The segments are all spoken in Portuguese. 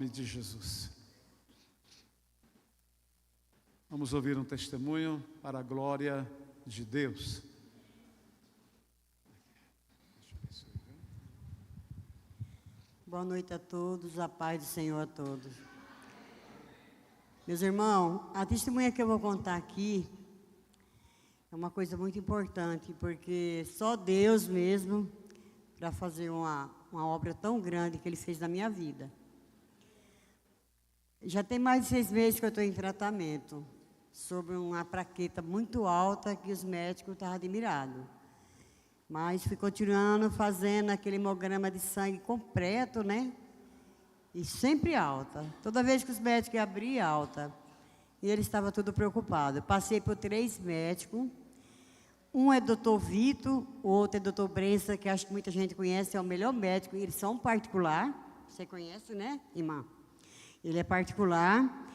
Em nome de Jesus. Vamos ouvir um testemunho para a glória de Deus. Boa noite a todos, a paz do Senhor a todos. Meus irmãos, a testemunha que eu vou contar aqui é uma coisa muito importante, porque só Deus mesmo para fazer uma obra tão grande que Ele fez na minha vida. Já tem mais de 6 meses que eu estou em tratamento sobre uma plaqueta muito alta que os médicos estavam admirados. Mas fui continuando fazendo aquele hemograma de sangue completo, né? E sempre alta. Toda vez que os médicos abriam, alta. E ele estava tudo preocupado. Passei por 3 médicos. Um é Dr. Vito, o outro é Dr. Brença, que acho que muita gente conhece, é o melhor médico. Eles são particular. Você conhece, né, irmã? Ele é particular.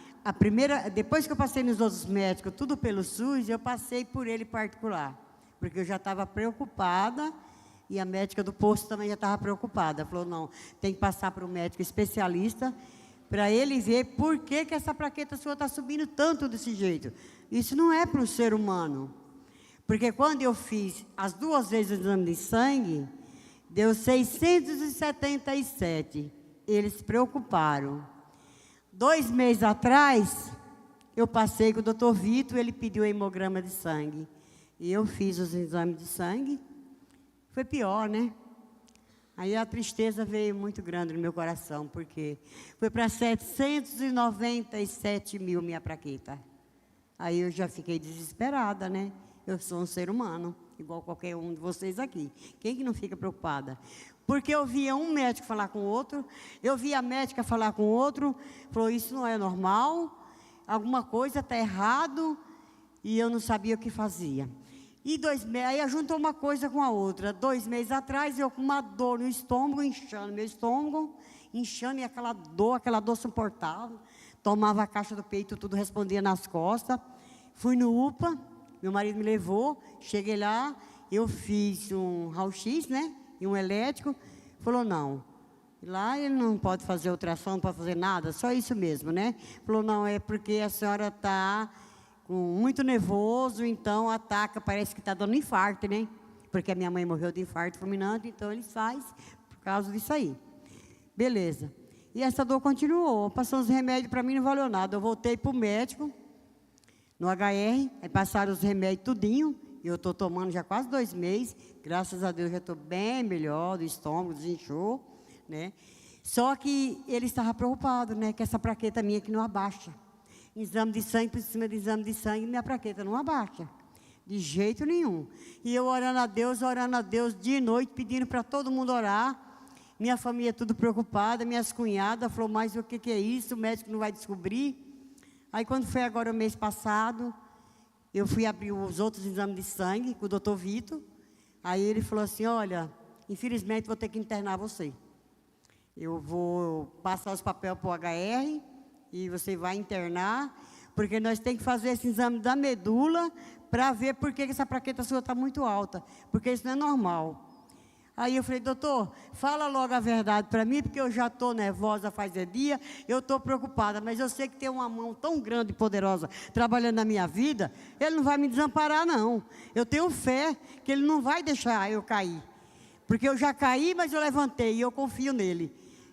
Depois que eu passei nos outros médicos, tudo pelo SUS, eu passei por ele particular. Porque eu já estava preocupada e a médica do posto também já estava preocupada. Falou, não, tem que passar para um médico especialista para ele ver por que essa plaqueta sua está subindo tanto desse jeito. Isso não é para o ser humano. Porque quando eu fiz as 2 vezes o exame de sangue, deu 677. Eles se preocuparam. 2 meses atrás, eu passei com o Dr. Vito, ele pediu o hemograma de sangue. E eu fiz os exames de sangue. Foi pior, né? Aí a tristeza veio muito grande no meu coração, porque foi para 797 mil minha plaqueta. Aí eu já fiquei desesperada, né? Eu sou um ser humano, igual qualquer um de vocês aqui. Quem que não fica preocupada? Porque eu via um médico falar com o outro, eu via a médica falar com o outro, falou, isso não é normal, alguma coisa está errado, e eu não sabia o que fazia. E aí juntou uma coisa com a outra. 2 meses atrás, eu com uma dor no estômago, inchando meu estômago, inchando, e aquela dor suportável. Tomava a caixa do peito, tudo respondia nas costas. Fui no UPA, meu marido me levou, cheguei lá, eu fiz um raio-x, né? E um elétrico. Falou, não. Lá ele não pode fazer ultrassom, não pode fazer nada, só isso mesmo, né? Falou, não, é porque a senhora está muito nervoso, então ataca, parece que está dando infarto, né? Porque a minha mãe morreu de infarto fulminante, então ele faz por causa disso aí. Beleza. E essa dor continuou, passou os remédios, para mim não valeu nada. Eu voltei para o médico, no HR, aí passaram os remédios tudinho, e eu estou tomando já quase 2 meses, graças a Deus já estou bem melhor, do estômago, desinchou, né? Só que ele estava preocupado, né? Que essa plaqueta minha que não abaixa. Exame de sangue por cima de exame de sangue, minha plaqueta não abaixa. De jeito nenhum. E eu orando a Deus, dia e noite, pedindo para todo mundo orar. Minha família tudo preocupada, minhas cunhadas falou, mas o que é isso? O médico não vai descobrir. Aí quando foi agora o mês passado, eu fui abrir os outros exames de sangue com o doutor Vito. Aí ele falou assim, olha, infelizmente vou ter que internar você. Eu vou passar os papéis para o HR e você vai internar, porque nós temos que fazer esse exame da medula para ver por que essa plaqueta sua está muito alta, porque isso não é normal. Aí eu falei, doutor, fala logo a verdade para mim, porque eu já estou nervosa faz dia, eu estou preocupada, mas eu sei que tem uma mão tão grande e poderosa trabalhando na minha vida, ele não vai me desamparar, não. Eu tenho fé que ele não vai deixar eu cair, porque eu já caí, mas eu levantei e eu confio nele.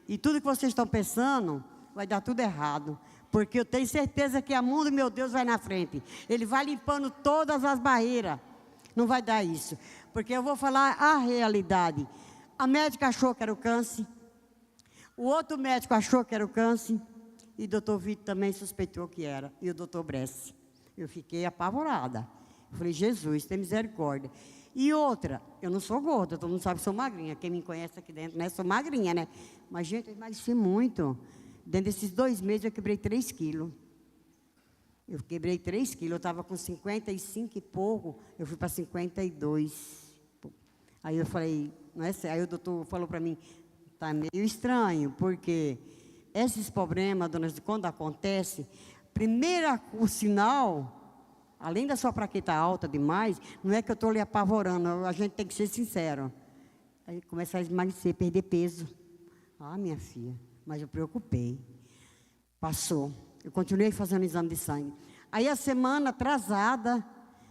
E tudo que vocês estão pensando, vai dar tudo errado, porque eu tenho certeza que a mão do meu Deus vai na frente. Ele vai limpando todas as barreiras. Não vai dar isso, porque eu vou falar a realidade. A médica achou que era o câncer, o outro médico achou que era o câncer, e o doutor Vitor também suspeitou que era, e o doutor Bresse. Eu fiquei apavorada. Eu falei, Jesus, tem misericórdia. E outra, eu não sou gorda, todo mundo sabe que sou magrinha. Quem me conhece aqui dentro, né? Sou magrinha, né? Mas, gente, eu emagreci muito. Dentro desses 2 meses, eu quebrei 3 quilos. Eu quebrei 3 quilos. Eu estava com 55 e pouco, eu fui para 52. Aí eu falei, não é sério. Aí o doutor falou para mim, está meio estranho, porque esses problemas, dona, quando acontece, o sinal, além da sua plaqueta alta demais, não é que eu estou lhe apavorando, a gente tem que ser sincero. Aí começar a emagrecer, perder peso. Ah, minha filha, mas eu preocupei. Passou. Eu continuei fazendo exame de sangue. Aí, a semana atrasada,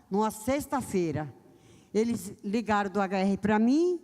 numa sexta-feira, eles ligaram do HR para mim.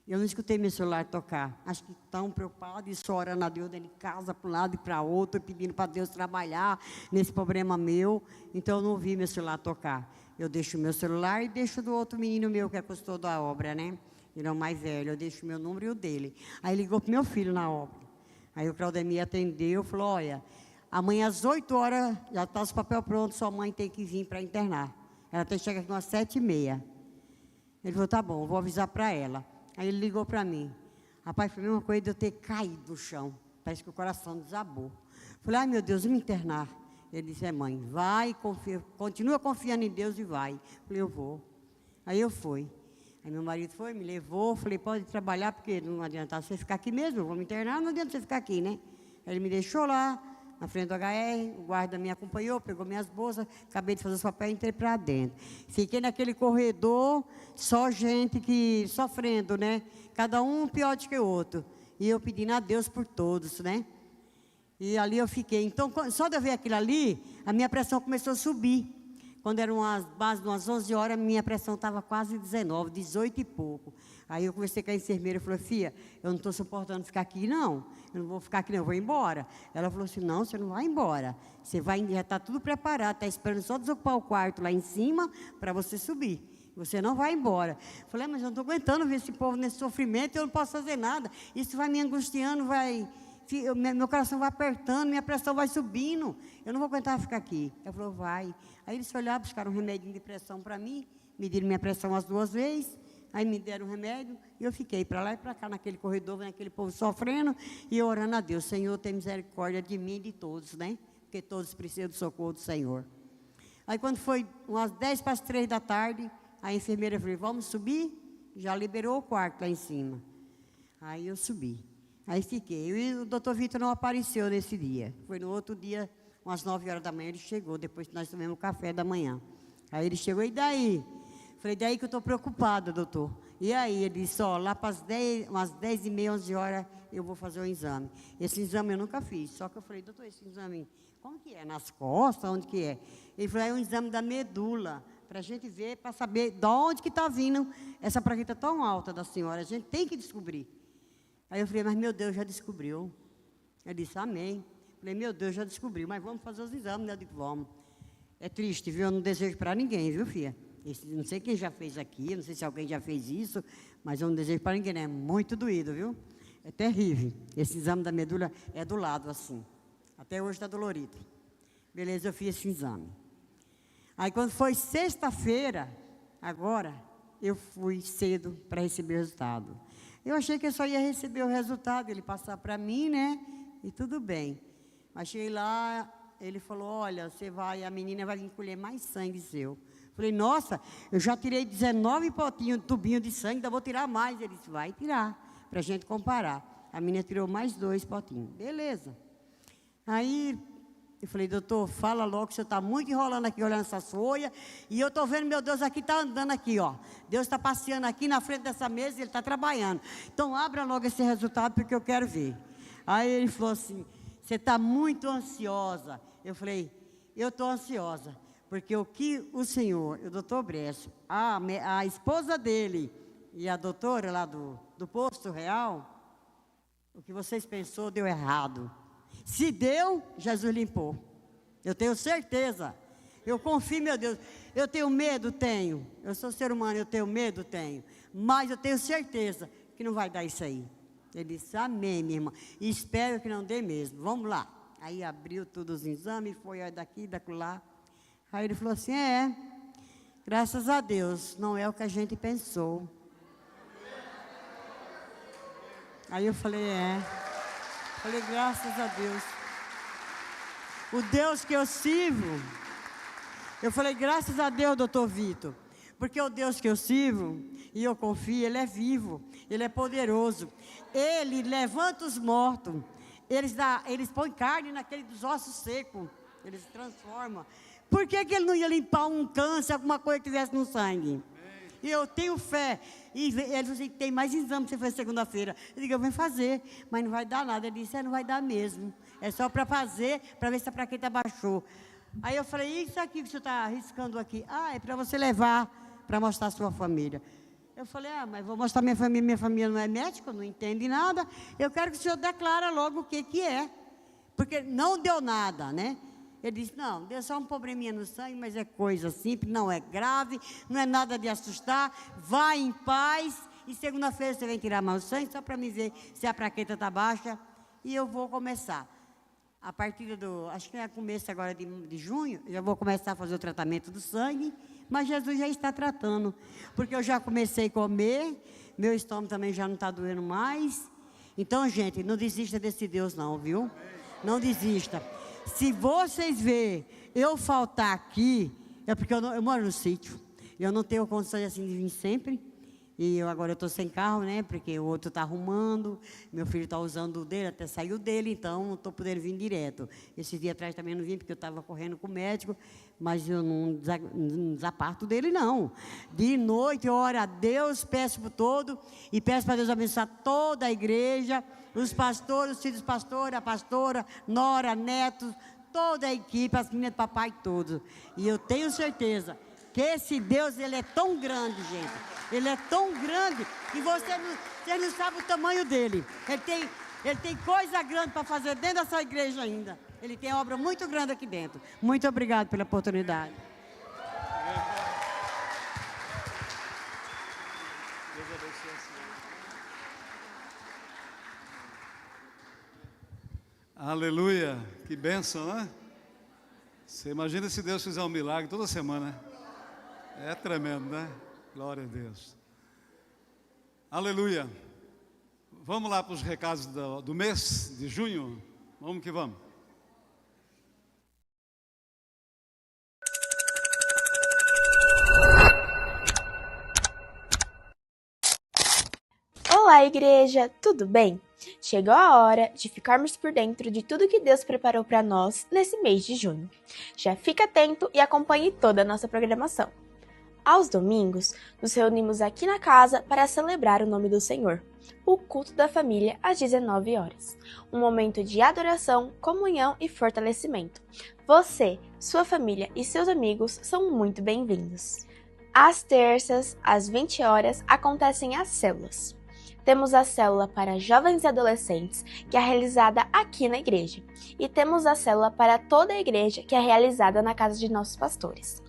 Eu não escutei meu celular tocar. Acho que estão preocupados e só orando a Deus dentro de casa, para um lado e para outro, pedindo para Deus trabalhar nesse problema meu. Então, eu não ouvi meu celular tocar. Eu deixo o meu celular e deixo do outro menino meu, que é custou da obra, né? Ele é o mais velho. Eu deixo o meu número e o dele. Aí, ligou para meu filho na obra. Aí, o Claudemir atendeu, falou, olha, amanhã às 8 horas, já está os papéis prontos, sua mãe tem que vir para internar. Ela tem que chegar aqui umas 7h30. Ele falou, tá bom, vou avisar para ela. Aí ele ligou para mim. Rapaz, foi a mesma coisa de eu ter caído do chão. Parece que o coração desabou. Falei, ai meu Deus, eu me internar. Ele disse, mãe, vai, confia, continua confiando em Deus e vai. Falei, eu vou. Aí eu fui. Aí meu marido foi, me levou. Falei, pode trabalhar, porque não adianta você ficar aqui mesmo. Eu vou me internar, não adianta você ficar aqui, né? Aí ele me deixou lá, na frente do HR, o guarda me acompanhou, pegou minhas bolsas, acabei de fazer os papéis e entrei para dentro. Fiquei naquele corredor, só gente que sofrendo, né? Cada um pior do que o outro. E eu pedindo a Deus por todos, né? E ali eu fiquei. Então, só de eu ver aquilo ali, a minha pressão começou a subir. Quando eram umas 11 horas, minha pressão estava quase 19, 18 e pouco. Aí eu conversei com a enfermeira e falei, filha, eu não estou suportando ficar aqui, não. Eu não vou ficar aqui, não, eu vou embora. Ela falou assim, não, você não vai embora. Você vai, já está tudo preparado, está esperando só desocupar o quarto lá em cima para você subir. Você não vai embora. Eu falei, mas eu não estou aguentando ver esse povo nesse sofrimento, eu não posso fazer nada. Isso vai me angustiando, meu coração vai apertando, minha pressão vai subindo. Eu não vou aguentar ficar aqui. Ela falou, vai. Aí eles olharam, buscaram um remédio de pressão para mim, mediram minha pressão as 2 vezes, aí me deram um remédio, e eu fiquei para lá e para cá, naquele corredor, vendo aquele povo sofrendo, e orando a Deus, Senhor, tem misericórdia de mim e de todos, né? Porque todos precisam do socorro do Senhor. Aí quando foi umas 10 para as 3 da tarde, a enfermeira falou, vamos subir? Já liberou o quarto lá em cima. Aí eu subi. Aí fiquei. E o doutor Vitor não apareceu nesse dia. Foi no outro dia, umas 9 horas da manhã, ele chegou, depois que nós tomamos o café da manhã. Aí ele chegou, e daí? Falei, daí que eu estou preocupada, doutor. E aí, ele disse, ó, lá para umas 10h30, 11 horas, eu vou fazer o exame. Esse exame eu nunca fiz, só que eu falei, doutor, esse exame, como que é? Nas costas, onde que é? Ele falou, é um exame da medula, para a gente ver, para saber de onde que está vindo essa plaqueta tão alta da senhora. A gente tem que descobrir. Aí eu falei, mas meu Deus já descobriu. Ele disse, amém. Falei, meu Deus já descobriu, mas vamos fazer os exames, né? Eu digo, vamos. É triste, viu? Eu não desejo para ninguém, viu, filha? Não sei quem já fez aqui, não sei se alguém já fez isso, mas eu não desejo para ninguém, né? É muito doído, viu? É terrível. Esse exame da medula é do lado, assim. Até hoje está dolorido. Beleza, eu fiz esse exame. Aí, quando foi sexta-feira, agora, eu fui cedo para receber o resultado. Eu achei que eu só ia receber o resultado, ele passar para mim, né? E tudo bem. Mas cheguei lá, ele falou, olha, a menina vai vir colher mais sangue seu. Falei, nossa, eu já tirei 19 tubinhos de sangue, ainda vou tirar mais. Ele disse, vai tirar, para a gente comparar. A menina tirou mais 2 potinhos. Beleza. Aí, eu falei, doutor, fala logo que o senhor está muito enrolando aqui, olhando essas folhas. E eu estou vendo, meu Deus, aqui está andando aqui, ó. Deus está passeando aqui na frente dessa mesa e ele está trabalhando. Então, abra logo esse resultado, porque eu quero ver. Aí ele falou assim, você está muito ansiosa. Eu falei, eu estou ansiosa. Porque o que o senhor, o doutor Bresso, a esposa dele e a doutora lá do posto real, o que vocês pensou deu errado. Se deu, Jesus limpou. Eu tenho certeza. Eu confio, meu Deus. Eu tenho medo? Tenho. Eu sou ser humano, eu tenho medo? Tenho. Mas eu tenho certeza que não vai dar isso aí. Ele disse, amém, minha irmã. E espero que não dê mesmo. Vamos lá. Aí abriu todos os exames, foi daqui, lá. Aí ele falou assim, graças a Deus, não é o que a gente pensou. Aí eu falei, Falei, graças a Deus. O Deus que eu sirvo, eu falei, graças a Deus, doutor Vitor. Porque o Deus que eu sirvo, e eu confio, Ele é vivo, Ele é poderoso. Ele levanta os mortos, eles põem carne naquele dos ossos secos, Ele se transforma. Por que Ele não ia limpar um câncer, alguma coisa que tivesse no sangue? E eu tenho fé. E ele falou assim, tem mais exame que você fez segunda-feira. Eu digo, eu vou fazer, mas não vai dar nada. Ele disse, não vai dar mesmo. É só para fazer, para ver se a plaqueta baixou. Aí eu falei, e isso aqui que o senhor está arriscando aqui? Ah, é para você levar, para mostrar a sua família. Eu falei, mas vou mostrar minha família não é médica, não entende nada. Eu quero que o senhor declara logo o que é. Porque não deu nada, né? Ele disse, não, deu só um probleminha no sangue, mas é coisa simples, não é grave, não é nada de assustar, vá em paz, e segunda-feira você vem tirar mais o sangue, só para me ver se a plaqueta está baixa, e eu vou começar. A partir acho que é começo agora de junho, eu já vou começar a fazer o tratamento do sangue, mas Jesus já está tratando, porque eu já comecei a comer, meu estômago também já não está doendo mais. Então, gente, não desista desse Deus não, viu? Não desista. Se vocês verem eu faltar aqui, é porque eu moro no sítio, eu não tenho condições assim de vir sempre, e agora eu estou sem carro, né, porque o outro está arrumando, meu filho está usando o dele, até saiu dele, então não estou podendo vir direto. Esses dias atrás também não vim, porque eu estava correndo com o médico, mas eu não desaparto dele, não. De noite eu oro a Deus, peço por todo, e peço para Deus abençoar toda a igreja, os pastores, os filhos pastores, a pastora, nora, netos, toda a equipe, as meninas do papai, todos. E eu tenho certeza que esse Deus, ele é tão grande, gente. Ele é tão grande que você não sabe o tamanho dele. Ele tem coisa grande para fazer dentro dessa igreja ainda. Ele tem obra muito grande aqui dentro. Muito obrigado pela oportunidade. Deus abençoe a senhora. Aleluia, que bênção, né? Você imagina se Deus fizer um milagre toda semana. É tremendo, né? Glória a Deus. Aleluia. Vamos lá para os recados do mês de junho? Vamos que vamos. Olá, igreja! Tudo bem? Chegou a hora de ficarmos por dentro de tudo que Deus preparou para nós nesse mês de junho. Já fica atento e acompanhe toda a nossa programação. Aos domingos, nos reunimos aqui na casa para celebrar o nome do Senhor, o culto da família às 19 horas. Um momento de adoração, comunhão e fortalecimento. Você, sua família e seus amigos são muito bem-vindos. Às terças, às 20 horas, acontecem as células. Temos a célula para jovens e adolescentes, que é realizada aqui na igreja. E temos a célula para toda a igreja, que é realizada na casa de nossos pastores.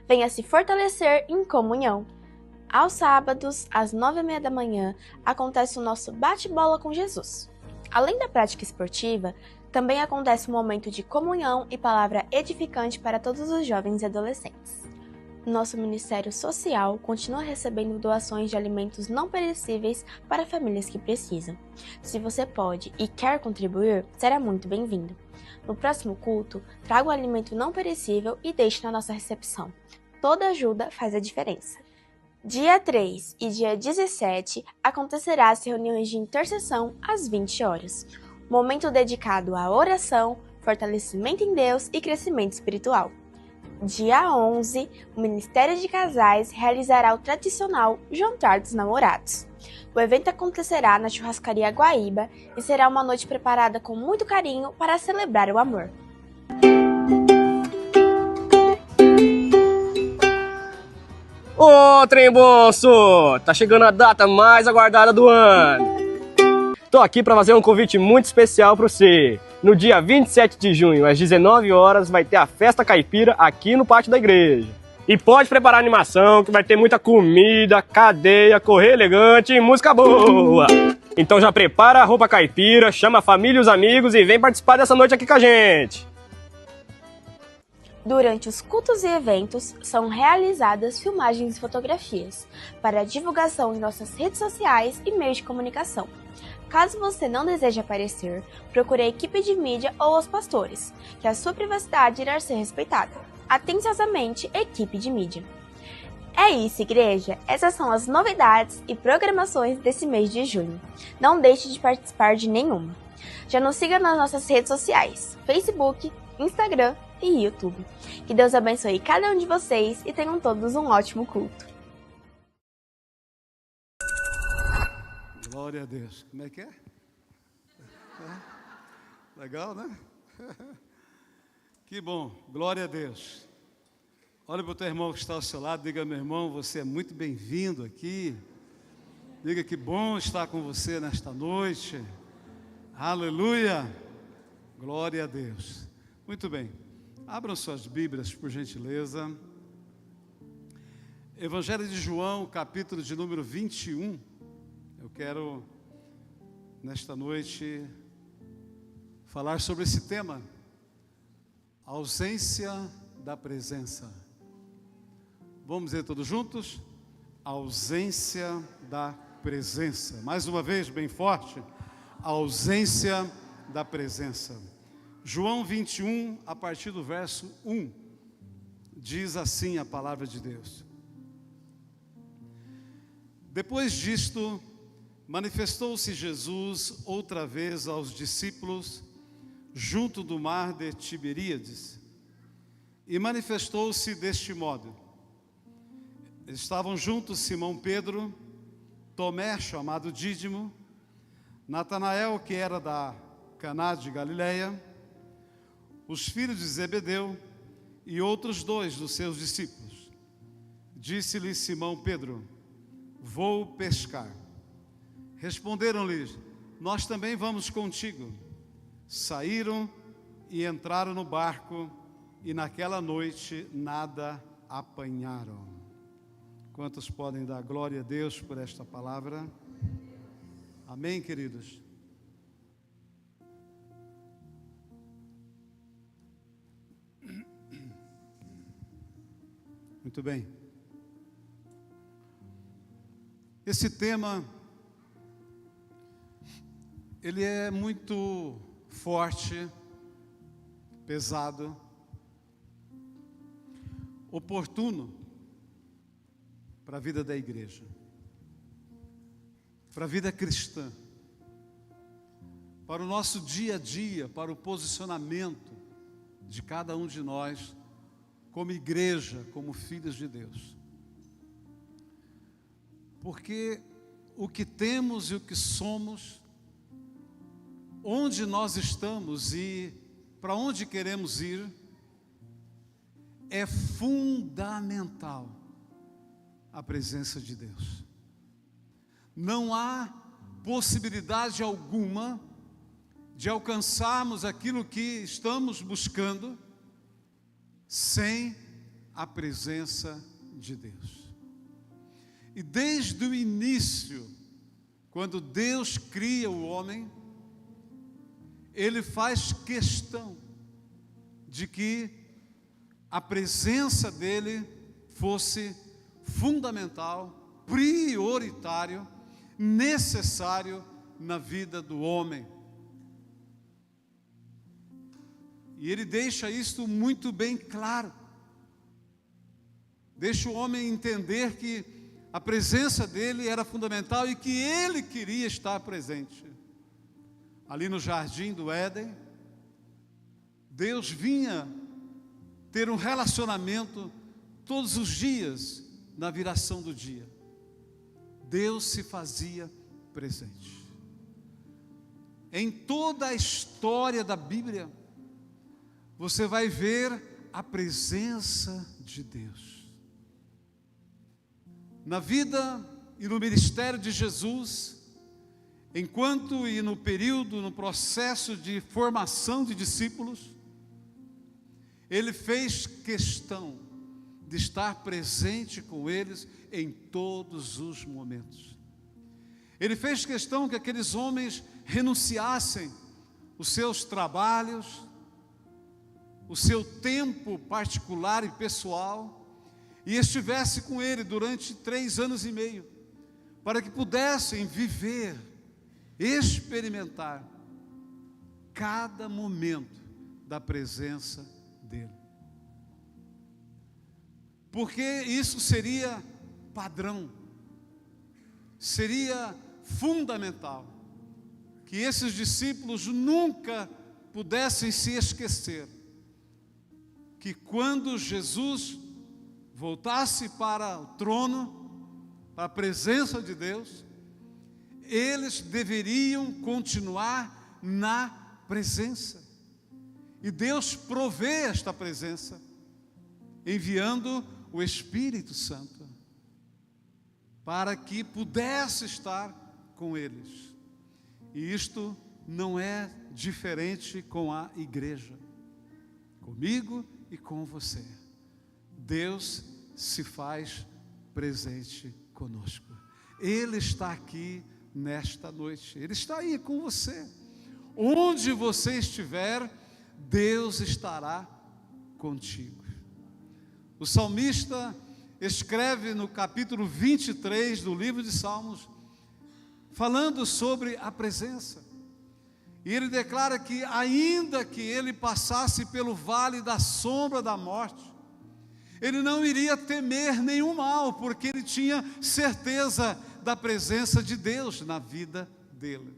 Venha se fortalecer em comunhão. Aos sábados, às 9h30 da manhã, acontece o nosso bate-bola com Jesus. Além da prática esportiva, também acontece um momento de comunhão e palavra edificante para todos os jovens e adolescentes. Nosso Ministério Social continua recebendo doações de alimentos não perecíveis para famílias que precisam. Se você pode e quer contribuir, será muito bem-vindo. No próximo culto, traga um alimento não perecível e deixe na nossa recepção. Toda ajuda faz a diferença. Dia 3 e dia 17 acontecerá as reuniões de intercessão às 20 horas. Momento dedicado à oração, fortalecimento em Deus e crescimento espiritual. Dia 11, o Ministério de Casais realizará o tradicional Jantar dos Namorados. O evento acontecerá na Churrascaria Guaíba e será uma noite preparada com muito carinho para celebrar o amor. Ô, trem bonso! Tá chegando a data mais aguardada do ano. Tô aqui para fazer um convite muito especial para você. No dia 27 de junho, às 19 horas, vai ter a Festa Caipira aqui no pátio da igreja. E pode preparar animação, que vai ter muita comida, cadeia, correr elegante e música boa. Então já prepara a roupa caipira, chama a família e os amigos e vem participar dessa noite aqui com a gente. Durante os cultos e eventos, são realizadas filmagens e fotografias para divulgação em nossas redes sociais e meios de comunicação. Caso você não deseje aparecer, procure a equipe de mídia ou os pastores, que a sua privacidade irá ser respeitada. Atenciosamente, equipe de mídia. É isso, igreja! Essas são as novidades e programações desse mês de junho. Não deixe de participar de nenhuma. Já nos siga nas nossas redes sociais, Facebook, Instagram e YouTube. Que Deus abençoe cada um de vocês e tenham todos um ótimo culto. Glória a Deus. Como é que é? Legal, né? Que bom, glória a Deus. Olha para o teu irmão que está ao seu lado, diga: meu irmão, você é muito bem-vindo aqui. Diga que bom estar com você nesta noite. Aleluia, glória a Deus. Muito bem, abram suas Bíblias, por gentileza. Evangelho de João, capítulo de número 21. Eu quero, nesta noite, falar sobre esse tema: ausência da presença. Vamos dizer todos juntos? Ausência da presença. Mais uma vez, bem forte: ausência da presença. João 21, a partir do verso 1, diz assim a palavra de Deus: depois disto, manifestou-se Jesus outra vez aos discípulos junto do mar de Tiberíades, e manifestou-se deste modo: estavam juntos Simão Pedro, Tomé, chamado Dídimo, Natanael, que era da Caná de Galileia, os filhos de Zebedeu e outros 2 dos seus discípulos. Disse-lhe Simão Pedro: vou pescar. Responderam-lhe: nós também vamos contigo. Saíram e entraram no barco, e naquela noite nada apanharam. Quantos podem dar glória a Deus por esta palavra? Amém, queridos? Muito bem. Esse tema, ele é muito forte, pesado, oportuno para a vida da igreja, para a vida cristã, para o nosso dia a dia, para o posicionamento de cada um de nós como igreja, como filhos de Deus. Porque o que temos e o que somos, onde nós estamos e para onde queremos ir, é fundamental a presença de Deus. Não há possibilidade alguma de alcançarmos aquilo que estamos buscando sem a presença de Deus. E desde o início, quando Deus cria o homem, Ele faz questão de que a presença dEle fosse fundamental, prioritário, necessário na vida do homem. E Ele deixa isto muito bem claro. Deixa o homem entender que a presença dele era fundamental e que ele queria estar presente. Ali no jardim do Éden, Deus vinha ter um relacionamento todos os dias, na viração do dia. Deus se fazia presente. Em toda a história da Bíblia, você vai ver a presença de Deus. Na vida e no ministério de Jesus, enquanto e no período, no processo de formação de discípulos, Ele fez questão de estar presente com eles em todos os momentos. Ele fez questão que aqueles homens renunciassem os seus trabalhos, o seu tempo particular e pessoal, e estivesse com ele durante 3 anos e meio, para que pudessem viver, experimentar cada momento da presença dele. Porque isso seria padrão, seria fundamental, que esses discípulos nunca pudessem se esquecer que quando Jesus voltasse para o trono, para a presença de Deus, eles deveriam continuar na presença. E Deus provê esta presença, enviando o Espírito Santo, para que pudesse estar com eles. E isto não é diferente com a igreja, comigo e com você. Deus se faz presente conosco. Ele está aqui nesta noite, Ele está aí com você. Onde você estiver, Deus estará contigo. O salmista escreve no capítulo 23 do livro de Salmos, falando sobre a presença. E ele declara que ainda que ele passasse pelo vale da sombra da morte, ele não iria temer nenhum mal, porque ele tinha certeza da presença de Deus na vida dele.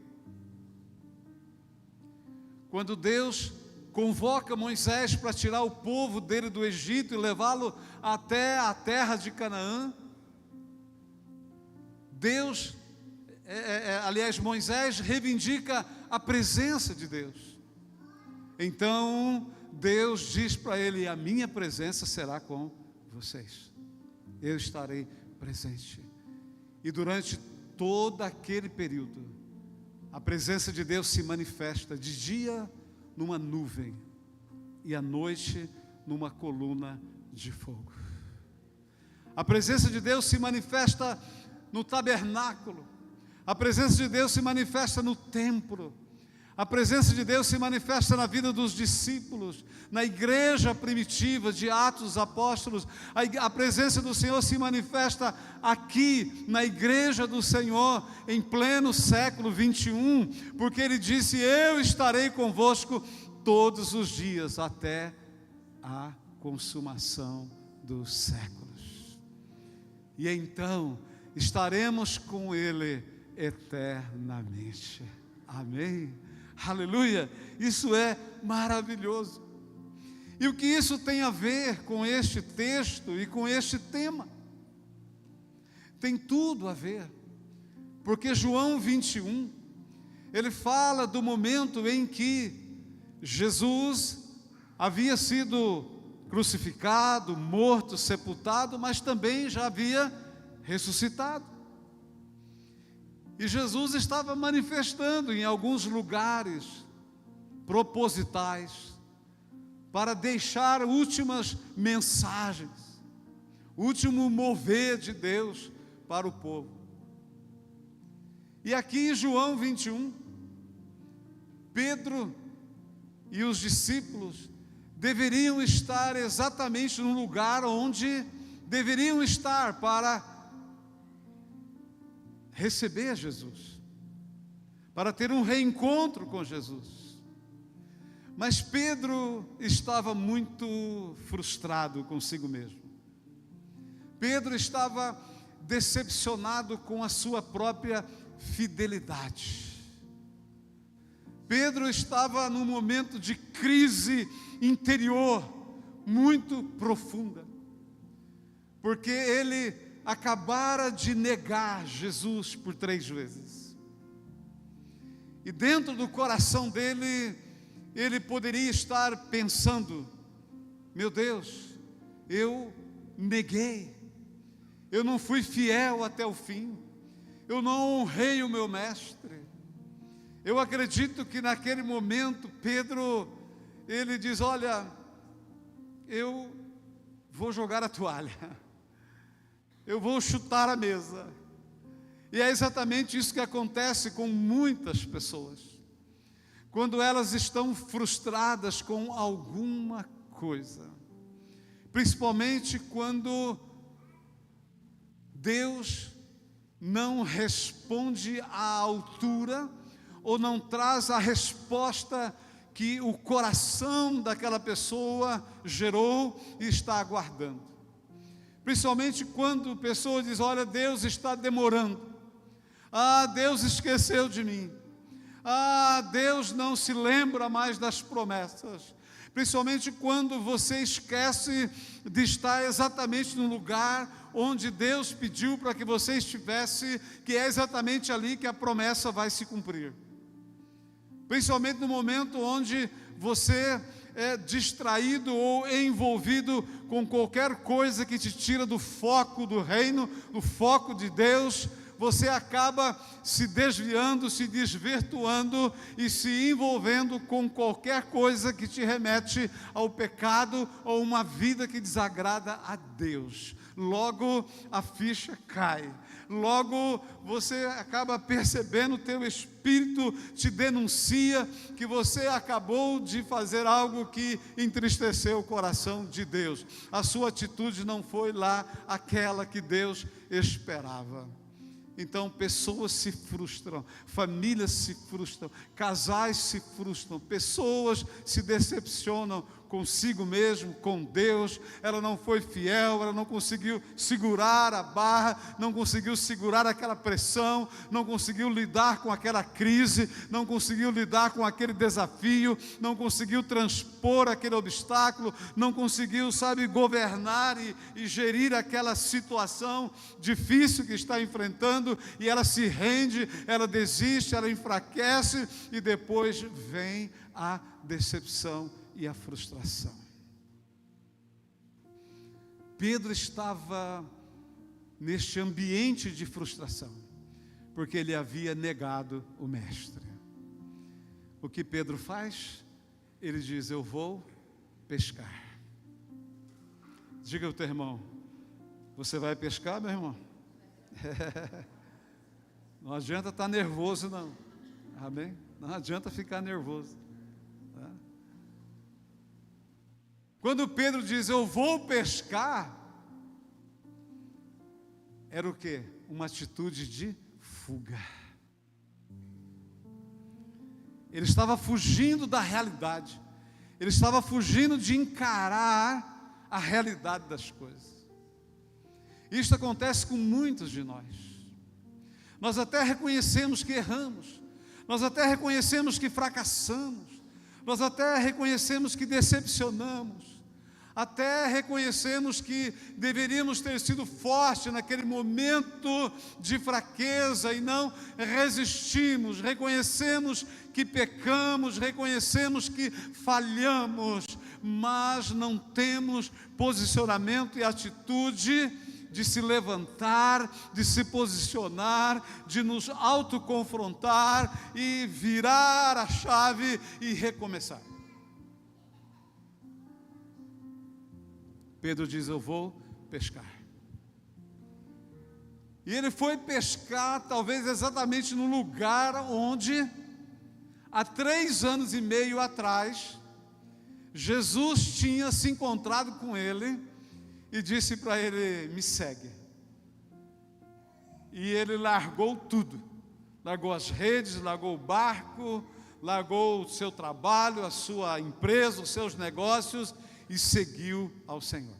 Quando Deus convoca Moisés para tirar o povo dele do Egito e levá-lo até a terra de Canaã, Moisés reivindica a presença de Deus. Então Deus diz para ele: a minha presença será com vocês, eu estarei presente. E durante todo aquele período, a presença de Deus se manifesta de dia numa nuvem e à noite numa coluna de fogo. A presença de Deus se manifesta no tabernáculo, a presença de Deus se manifesta no templo, a presença de Deus se manifesta na vida dos discípulos, na igreja primitiva de Atos dos Apóstolos. A presença do Senhor se manifesta aqui na igreja do Senhor em pleno século 21, porque Ele disse: eu estarei convosco todos os dias até a consumação dos séculos. E então estaremos com Ele eternamente. Amém? Aleluia! Isso é maravilhoso. E o que isso tem a ver com este texto e com este tema? Tem tudo a ver, porque João 21, ele fala do momento em que Jesus havia sido crucificado, morto, sepultado, mas também já havia ressuscitado. E Jesus estava manifestando em alguns lugares propositais para deixar últimas mensagens, último mover de Deus para o povo. E aqui em João 21, Pedro e os discípulos deveriam estar exatamente no lugar onde deveriam estar para receber Jesus, para ter um reencontro com Jesus. Mas Pedro estava muito frustrado consigo mesmo. Pedro estava decepcionado com a sua própria fidelidade. Pedro estava num momento de crise interior muito profunda, porque ele acabara de negar Jesus por 3 vezes. E dentro do coração dele, ele poderia estar pensando: meu Deus, eu neguei, eu não fui fiel até o fim, eu não honrei o meu mestre. Eu acredito que naquele momento Pedro, ele diz: olha, eu vou jogar a toalha, eu vou chutar a mesa. E é exatamente isso que acontece com muitas pessoas, quando elas estão frustradas com alguma coisa, principalmente quando Deus não responde à altura, ou não traz a resposta que o coração daquela pessoa gerou e está aguardando. Principalmente quando a pessoa diz: olha, Deus está demorando, Deus esqueceu de mim, Deus não se lembra mais das promessas, principalmente quando você esquece de estar exatamente no lugar onde Deus pediu para que você estivesse, que é exatamente ali que a promessa vai se cumprir. Principalmente no momento onde você é distraído ou envolvido com qualquer coisa que te tira do foco do reino, do foco de Deus, você acaba se desviando, se desvirtuando e se envolvendo com qualquer coisa que te remete ao pecado ou uma vida que desagrada a Deus. Logo a ficha cai. Logo você acaba percebendo, o teu espírito te denuncia que você acabou de fazer algo que entristeceu o coração de Deus. A sua atitude não foi lá aquela que Deus esperava. Então pessoas se frustram, famílias se frustram, casais se frustram, pessoas se decepcionam consigo mesmo, com Deus. Ela não foi fiel, ela não conseguiu segurar a barra, não conseguiu segurar aquela pressão, não conseguiu lidar com aquela crise, não conseguiu lidar com aquele desafio, não conseguiu transpor aquele obstáculo, não conseguiu, governar e gerir aquela situação difícil que está enfrentando, e ela se rende, ela desiste, ela enfraquece, e depois vem a decepção e a frustração. Pedro estava neste ambiente de frustração, porque ele havia negado o mestre. O que Pedro faz? Ele diz: eu vou pescar. Diga ao teu irmão: você vai pescar, meu irmão? Não adianta estar nervoso, não. Amém? Não adianta ficar nervoso. Quando Pedro diz: eu vou pescar, era o quê? Uma atitude de fuga. Ele estava fugindo da realidade, ele estava fugindo de encarar a realidade das coisas. Isso acontece com muitos de nós. Nós até reconhecemos que erramos, nós até reconhecemos que fracassamos, nós até reconhecemos que decepcionamos, até reconhecemos que deveríamos ter sido fortes naquele momento de fraqueza e não resistimos, reconhecemos que pecamos, reconhecemos que falhamos, mas não temos posicionamento e atitude de se levantar, de se posicionar, de nos autoconfrontar e virar a chave e recomeçar. Pedro diz: eu vou pescar. E ele foi pescar, talvez exatamente no lugar onde, há 3 anos e meio atrás, Jesus tinha se encontrado com ele e disse para ele: me segue. E ele largou tudo, largou as redes, largou o barco, largou o seu trabalho, a sua empresa, os seus negócios, e seguiu ao Senhor.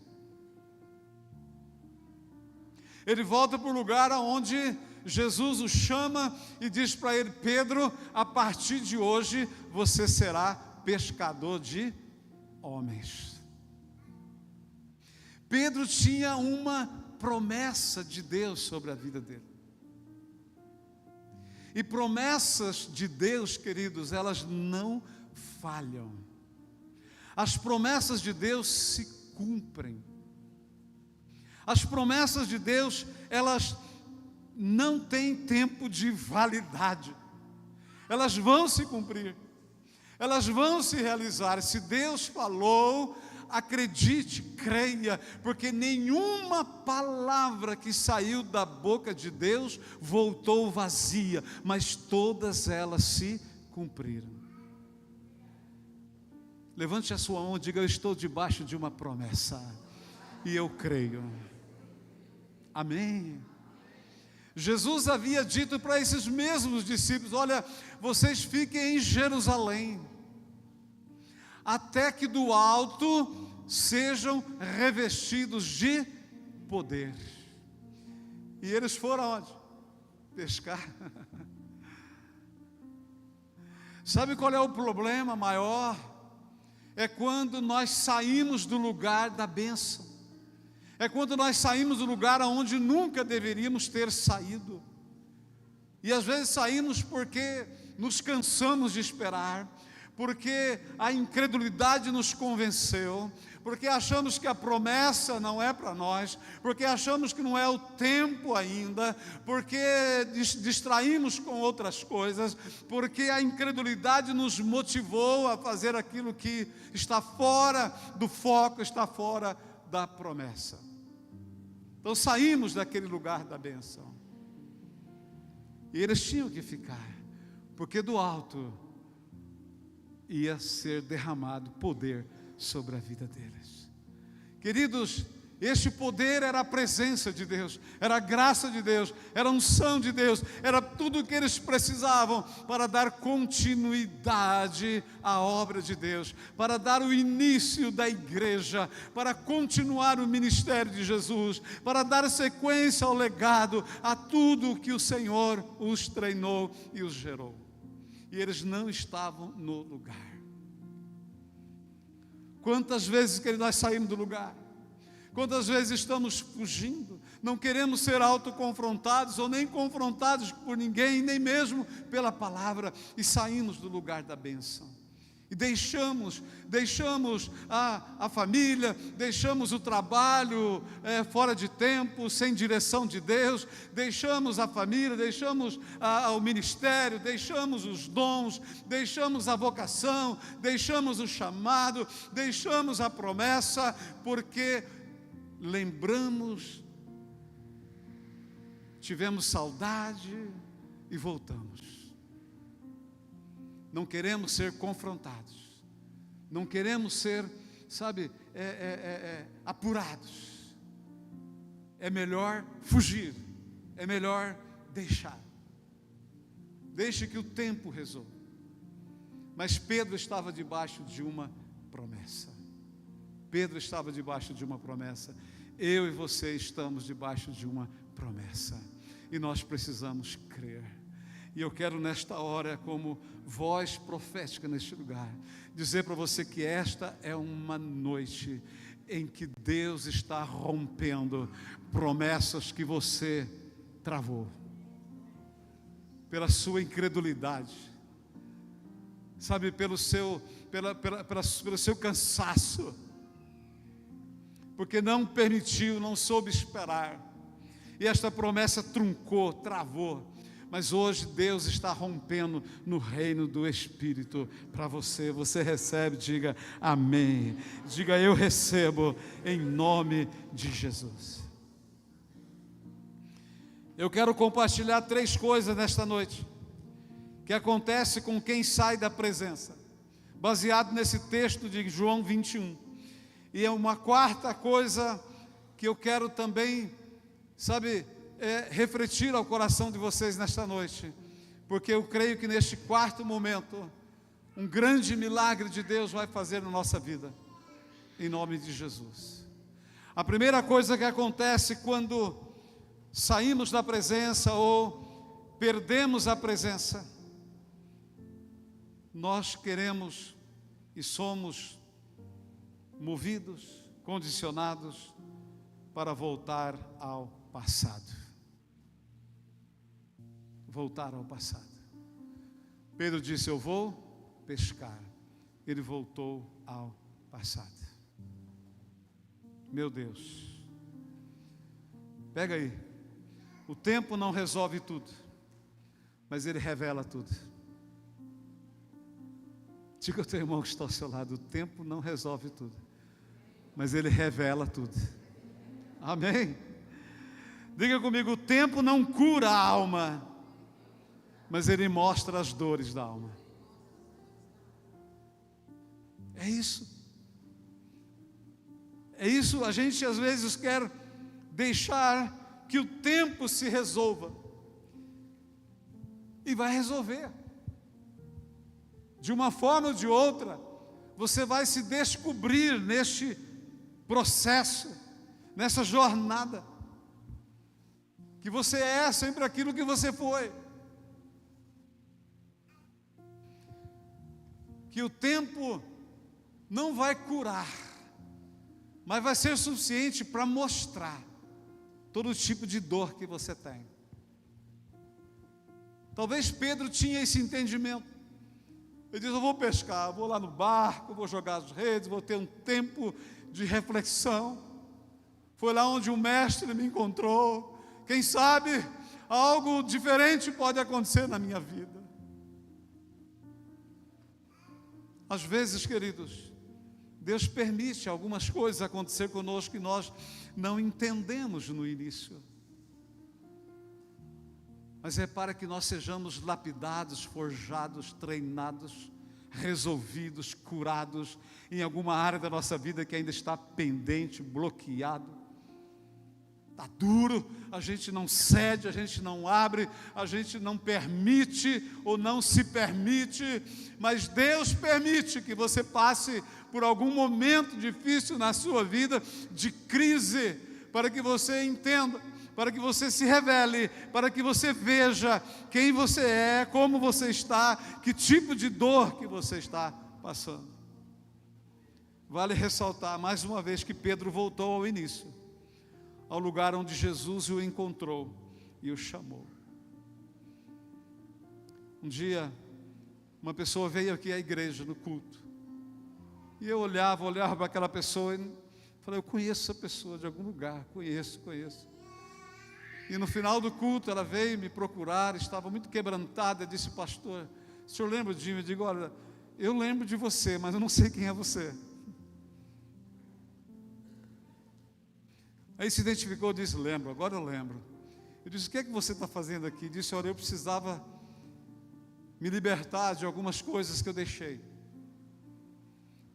Ele volta para o lugar onde Jesus o chama e diz para ele: Pedro, a partir de hoje você será pescador de homens. Pedro tinha uma promessa de Deus sobre a vida dele. E promessas de Deus, queridos, elas não falham. As promessas de Deus se cumprem. As promessas de Deus, elas não têm tempo de validade. Elas vão se cumprir. Elas vão se realizar. Se Deus falou, acredite, creia, porque nenhuma palavra que saiu da boca de Deus voltou vazia, mas todas elas se cumpriram. Levante a sua mão e diga: eu estou debaixo de uma promessa, e eu creio. Amém. Jesus havia dito para esses mesmos discípulos: olha, vocês fiquem em Jerusalém, até que do alto sejam revestidos de poder. E eles foram onde? Pescar. Sabe qual é o problema maior? É quando nós saímos do lugar da bênção. É quando nós saímos do lugar aonde nunca deveríamos ter saído. E às vezes saímos porque nos cansamos de esperar, porque a incredulidade nos convenceu, porque achamos que a promessa não é para nós, porque achamos que não é o tempo ainda, porque distraímos com outras coisas, porque a incredulidade nos motivou a fazer aquilo que está fora do foco, está fora da promessa. Então saímos daquele lugar da bênção. E eles tinham que ficar, porque do alto ia ser derramado poder sobre a vida deles. Queridos, este poder era a presença de Deus, era a graça de Deus, era a unção de Deus, era tudo o que eles precisavam para dar continuidade à obra de Deus, para dar o início da igreja, para continuar o ministério de Jesus, para dar sequência ao legado, a tudo que o Senhor os treinou e os gerou. E eles não estavam no lugar. Quantas vezes que nós saímos do lugar? Quantas vezes estamos fugindo? Não queremos ser autoconfrontados ou nem confrontados por ninguém, nem mesmo pela palavra, e saímos do lugar da bênção. E deixamos a família, deixamos o trabalho fora de tempo, sem direção de Deus, deixamos a família, deixamos o ministério, deixamos os dons, deixamos a vocação, deixamos o chamado, deixamos a promessa, porque lembramos, tivemos saudade e voltamos. Não queremos ser confrontados, não queremos ser, apurados. É melhor fugir, é melhor deixar. Deixe que o tempo resolva. Mas Pedro estava debaixo de uma promessa. Pedro estava debaixo de uma promessa. Eu e você estamos debaixo de uma promessa. E nós precisamos crer. E eu quero nesta hora, como voz profética neste lugar, dizer para você que esta é uma noite em que Deus está rompendo promessas que você travou, pela sua incredulidade, pelo seu cansaço, porque não permitiu, não soube esperar, e esta promessa truncou, travou. Mas hoje Deus está rompendo no reino do Espírito para você. Você recebe, diga amém. Diga eu recebo em nome de Jesus. Eu quero compartilhar 3 coisas nesta noite que acontece com quem sai da presença, baseado nesse texto de João 21. E é uma 4ª coisa que eu quero também, refletir ao coração de vocês nesta noite, porque eu creio que neste 4º momento, um grande milagre de Deus vai fazer na nossa vida, em nome de Jesus. A primeira coisa que acontece quando saímos da presença ou perdemos a presença, nós queremos e somos movidos, condicionados para voltar ao passado. Voltar ao passado. Pedro disse: eu vou pescar. Ele voltou ao passado. Meu Deus. Pega aí. O tempo não resolve tudo, mas ele revela tudo. Diga ao teu irmão que está ao seu lado: o tempo não resolve tudo, mas ele revela tudo. Amém? Diga comigo: o tempo não cura a alma, mas ele mostra as dores da alma. É isso. É isso, a gente às vezes quer deixar que o tempo se resolva. E vai resolver. De uma forma ou de outra, você vai se descobrir neste processo, nessa jornada, que você é sempre aquilo que você foi. que o tempo não vai curar, mas vai ser suficiente para mostrar todo tipo de dor que você tem. Talvez Pedro tinha esse entendimento. Ele diz: eu vou pescar, vou lá no barco, vou jogar as redes, vou ter um tempo de reflexão. Foi lá onde o mestre me encontrou. Quem sabe algo diferente pode acontecer na minha vida. Às vezes, queridos, Deus permite algumas coisas acontecer conosco que nós não entendemos no início. Mas repara que nós sejamos lapidados, forjados, treinados, resolvidos, curados em alguma área da nossa vida que ainda está pendente, bloqueado. Está duro, a gente não cede, a gente não abre, a gente não permite ou não se permite, mas Deus permite que você passe por algum momento difícil na sua vida, de crise, para que você entenda, para que você se revele, para que você veja quem você é, como você está, que tipo de dor que você está passando. Vale ressaltar mais uma vez que Pedro voltou ao início, ao lugar onde Jesus o encontrou e o chamou. Um dia, uma pessoa veio aqui à igreja, no culto, e eu olhava para aquela pessoa e falei: eu conheço essa pessoa de algum lugar, conheço. E no final do culto ela veio me procurar, estava muito quebrantada, disse: pastor, o senhor lembra de mim? Eu digo: olha, eu lembro de você, mas eu não sei quem é você. Aí se identificou, disse: lembro, agora eu lembro. Eu disse: o que é que você está fazendo aqui? Disse: olha, eu precisava me libertar de algumas coisas que eu deixei.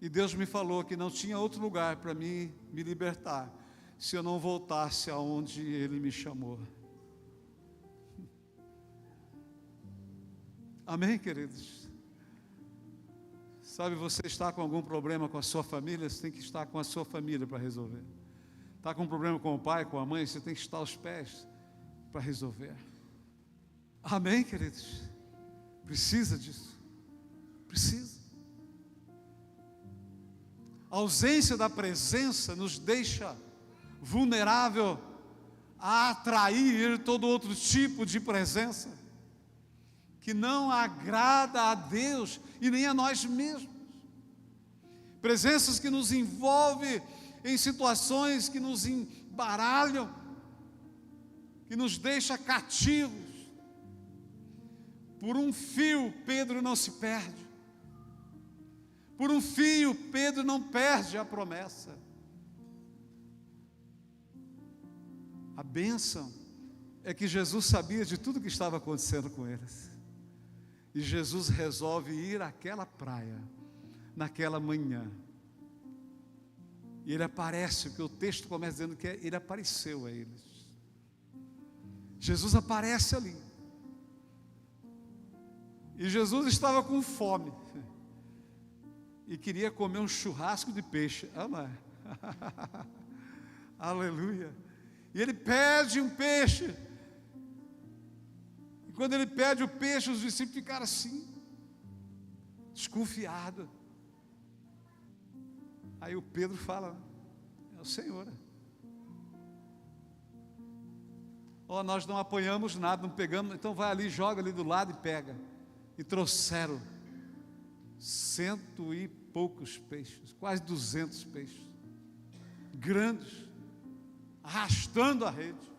E Deus me falou que não tinha outro lugar para me libertar, se eu não voltasse aonde Ele me chamou. Amém, queridos? Sabe, você está com algum problema com a sua família, você tem que estar com a sua família para resolver. Está com um problema com o pai, com a mãe, você tem que estar aos pés para resolver. Amém, queridos? Precisa disso. Precisa. A ausência da presença nos deixa vulnerável a atrair todo outro tipo de presença que não agrada a Deus e nem a nós mesmos. Presenças que nos envolvem em situações que nos embaralham, que nos deixa cativos. Por um fio Pedro não se perde. Por um fio Pedro não perde a promessa. A bênção é que Jesus sabia de tudo que estava acontecendo com eles. E Jesus resolve ir àquela praia, naquela manhã. E ele aparece, porque o texto começa dizendo que ele apareceu a eles. Jesus aparece ali. E Jesus estava com fome. E queria comer um churrasco de peixe. Ama? Aleluia. E ele pede um peixe. E quando ele pede o peixe, os discípulos ficaram assim, desconfiados. Aí o Pedro fala: é o Senhor. Nós não apanhamos nada, não pegamos, então vai ali, joga ali do lado e pega. E trouxeram 100 e poucos peixes, quase 200 peixes, grandes, arrastando a rede.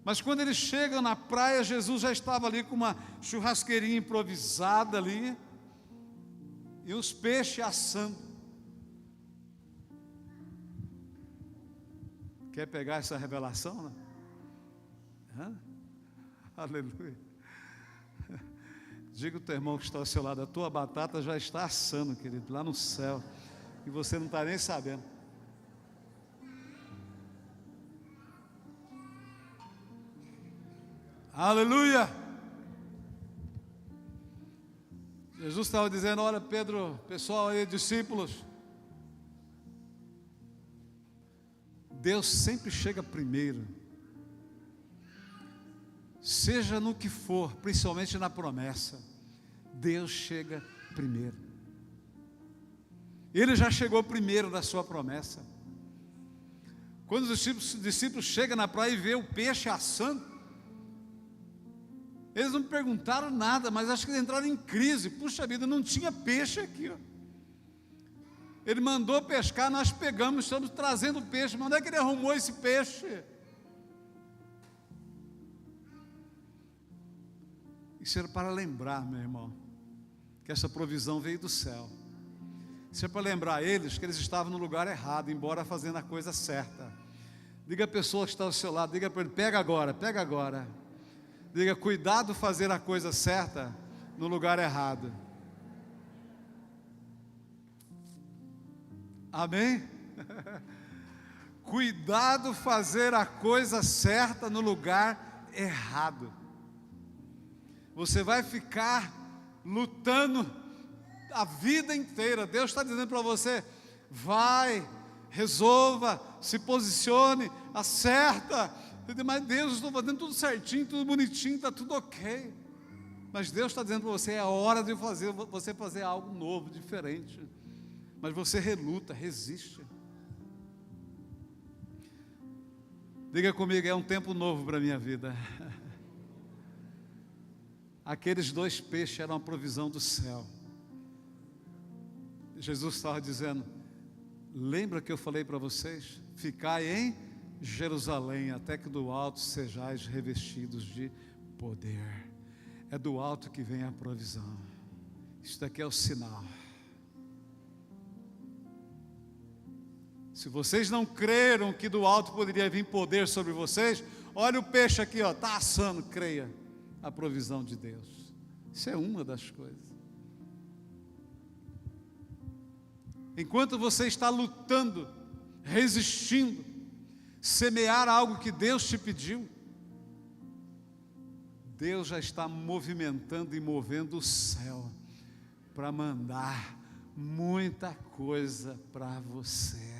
Mas quando eles chegam na praia, Jesus já estava ali com uma churrasqueirinha improvisada ali, e os peixes assando. Quer pegar essa revelação, né? Aleluia. Diga ao teu irmão que está ao seu lado: a tua batata já está assando, querido, lá no céu, e você não está nem sabendo. Aleluia. Jesus estava dizendo: olha, Pedro, pessoal aí, discípulos, Deus sempre chega primeiro, seja no que for, principalmente na promessa. Deus chega primeiro. Ele já chegou primeiro da sua promessa. Quando os discípulos chegam na praia e vê o peixe assando, eles não perguntaram nada, mas acho que eles entraram em crise. Puxa vida, não tinha peixe aqui, ó. Ele mandou pescar, nós pegamos, estamos trazendo peixe. Mas onde é que ele arrumou esse peixe? Isso era para lembrar, meu irmão, que essa provisão veio do céu. Isso é para lembrar eles que eles estavam no lugar errado, embora fazendo a coisa certa. Diga a pessoa que está ao seu lado, diga para ele, pega agora, pega agora. Diga, cuidado fazer a coisa certa no lugar errado. Amém? Cuidado fazer a coisa certa no lugar errado. Você vai ficar lutando a vida inteira. Deus está dizendo para você, vai, resolva, se posicione, acerta. Mas Deus, estou fazendo tudo certinho, tudo bonitinho, está tudo ok. Mas Deus está dizendo para você, é hora de você fazer algo novo, diferente. Mas você reluta, resiste. Diga comigo, é um tempo novo para a minha vida. Aqueles 2 peixes eram a provisão do céu. Jesus estava dizendo, lembra que eu falei para vocês? Ficai em Jerusalém, até que do alto sejais revestidos de poder. É do alto que vem a provisão. Isso daqui é o sinal. Se vocês não creram que do alto poderia vir poder sobre vocês, olha o peixe aqui, ó, está assando, creia, a provisão de Deus. Isso é uma das coisas. Enquanto você está lutando, resistindo, semear algo que Deus te pediu, Deus já está movimentando e movendo o céu para mandar muita coisa para você.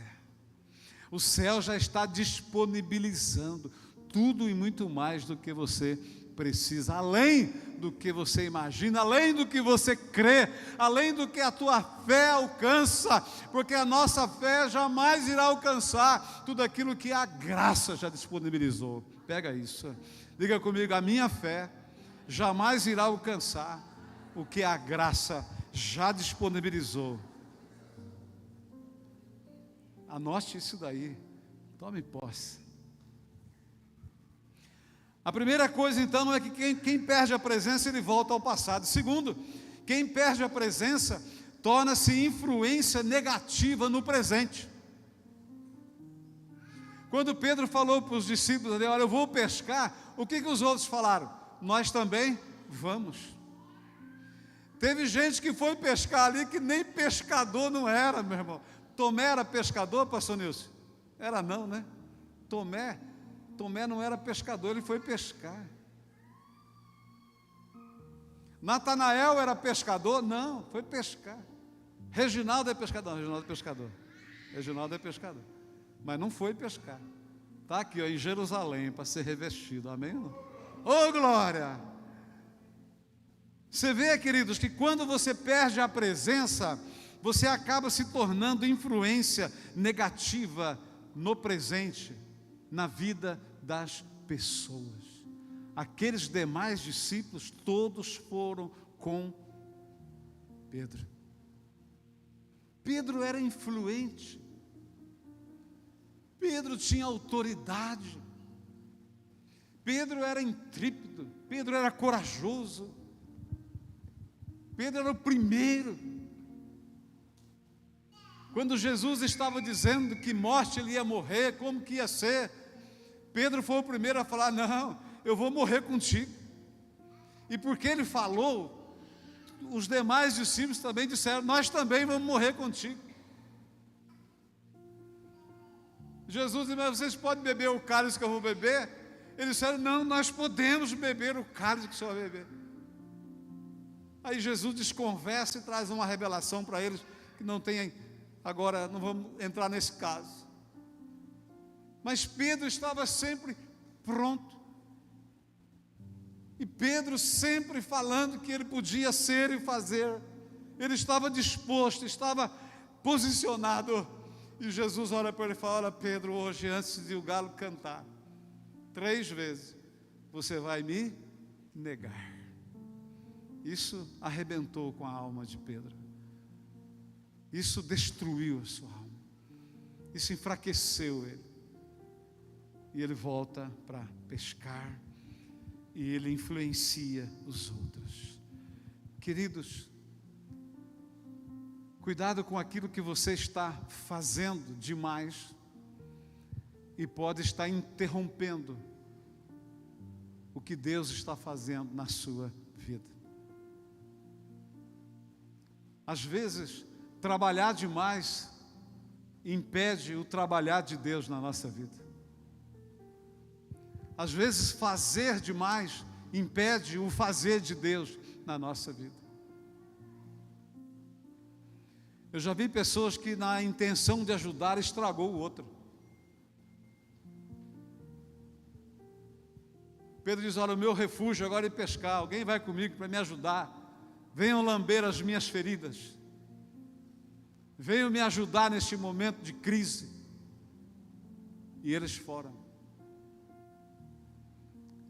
O céu já está disponibilizando tudo e muito mais do que você precisa, além do que você imagina, além do que você crê, além do que a tua fé alcança, porque a nossa fé jamais irá alcançar tudo aquilo que a graça já disponibilizou. Pega isso, diga comigo, a minha fé jamais irá alcançar o que a graça já disponibilizou. Anote isso daí, tome posse. A primeira coisa então não é que quem perde a presença ele volta ao passado. Segundo, quem perde a presença torna-se influência negativa no presente. Quando Pedro falou para os discípulos ali, olha, eu vou pescar, o que os outros falaram? Nós também vamos. Teve gente que foi pescar ali que nem pescador não era, meu irmão. Tomé era pescador, pastor Nilson? Era não, né? Tomé não era pescador, ele foi pescar. Natanael era pescador? Não, foi pescar. Reginaldo é pescador? Não, Reginaldo é pescador. Reginaldo é pescador. Mas não foi pescar. Está aqui, ó, em Jerusalém, para ser revestido, amém? Ô, glória! Você vê, queridos, que quando você perde a presença, você acaba se tornando influência negativa no presente, na vida das pessoas. Aqueles demais discípulos, todos foram com Pedro. Pedro era influente. Pedro tinha autoridade. Pedro era intrépido. Pedro era corajoso. Pedro era o primeiro. Quando Jesus estava dizendo que morte ele ia morrer, como que ia ser? Pedro foi o primeiro a falar, não, eu vou morrer contigo. E porque ele falou, os demais discípulos também disseram, nós também vamos morrer contigo. Jesus disse, mas vocês podem beber o cálice que eu vou beber? Eles disseram, não, nós podemos beber o cálice que o Senhor vai beber. Aí Jesus desconversa e traz uma revelação para eles, que não tem, agora não vamos entrar nesse caso. Mas Pedro estava sempre pronto. E Pedro sempre falando que ele podia ser e fazer. Ele estava disposto, estava posicionado. E Jesus olha para ele e fala: olha, Pedro, hoje antes de o galo cantar 3 vezes, você vai me negar. Isso arrebentou com a alma de Pedro. Isso destruiu a sua alma. Isso enfraqueceu ele. E ele volta para pescar. E ele influencia os outros. Queridos, cuidado com aquilo que você está fazendo demais e pode estar interrompendo o que Deus está fazendo na sua vida. Às vezes, trabalhar demais impede o trabalhar de Deus na nossa vida. Às vezes, fazer demais impede o fazer de Deus na nossa vida. Eu já vi pessoas que, na intenção de ajudar, estragou o outro. Pedro diz: olha, o meu refúgio agora é pescar. Alguém vai comigo para me ajudar? Venham lamber as minhas feridas. Venham me ajudar neste momento de crise. E eles foram.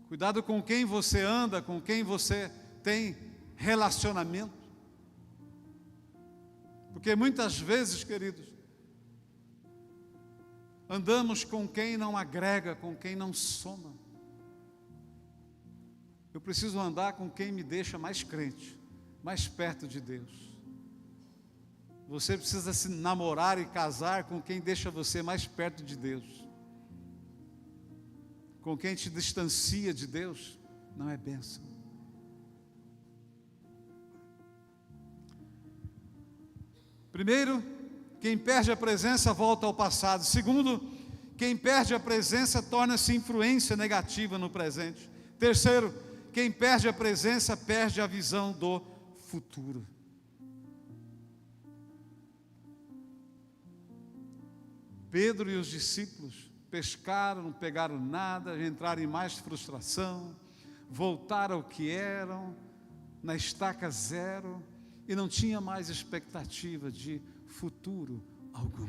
Cuidado com quem você anda, com quem você tem relacionamento. Porque muitas vezes, queridos, andamos com quem não agrega, com quem não soma. Eu preciso andar com quem me deixa mais crente, mais perto de Deus. Você precisa se namorar e casar com quem deixa você mais perto de Deus. Com quem te distancia de Deus, não é bênção. Primeiro, quem perde a presença volta ao passado. Segundo, quem perde a presença torna-se influência negativa no presente. Terceiro, quem perde a presença perde a visão do futuro. Pedro e os discípulos pescaram, não pegaram nada, entraram em mais frustração, voltaram ao que eram, na estaca zero, e não tinha mais expectativa de futuro algum.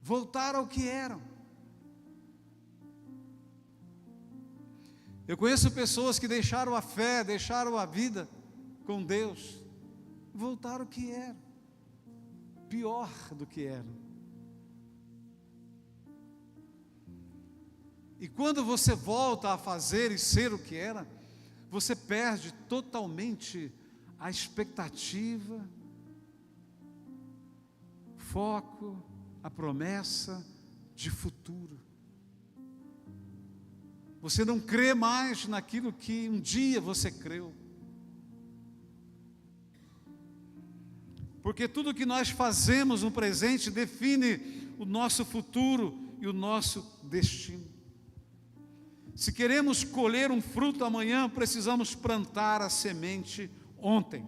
Voltaram ao que eram. Eu conheço pessoas que deixaram a fé, deixaram a vida com Deus, voltaram ao que eram, pior do que eram. E quando você volta a fazer e ser o que era, você perde totalmente a expectativa, foco, a promessa de futuro. Você não crê mais naquilo que um dia você creu. Porque tudo que nós fazemos no presente define o nosso futuro e o nosso destino. Se queremos colher um fruto amanhã, precisamos plantar a semente ontem.